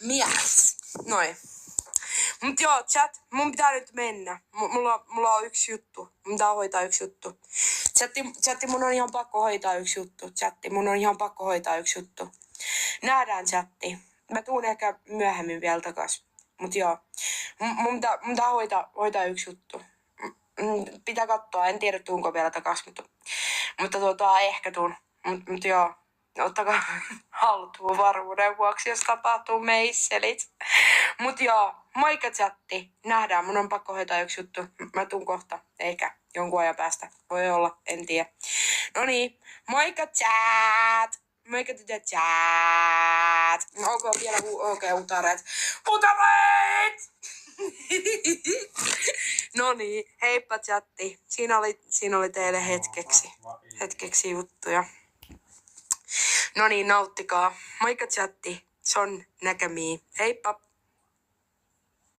mies. Noin. Mut joo, chat, mun pitää nyt mennä. Mulla on yksi juttu. Mun pitää hoitaa yksi juttu. Chatti, mun on ihan pakko hoitaa yksi juttu. Chatti, mun on ihan pakko hoitaa yksi juttu. Nähdään, chatti. Mä tuun ehkä myöhemmin vielä takas. Mut joo, mun pitää hoitaa yksi juttu. Pitää katsoa, en tiedä tuunko vielä takas, mutta ehkä tuun. Mut joo, ottakaa haltuun varmuuden vuoksi, jos tapahtuu meisselit. Mut joo, moikka chatti. Nähdään, mun on pakko hoitaa yksi juttu. Mä tuun kohta, ehkä jonkun ajan päästä. Voi olla, en tiedä. Noniin, moikka chat! Moikka tytö chat! No onko vielä utareet? Utareet! Noniin, heippa chatti. Siinä oli teille hetkeksi juttuja. Noniin, nauttikaa. Moikka chatti. Se on näkemiin. Heippa!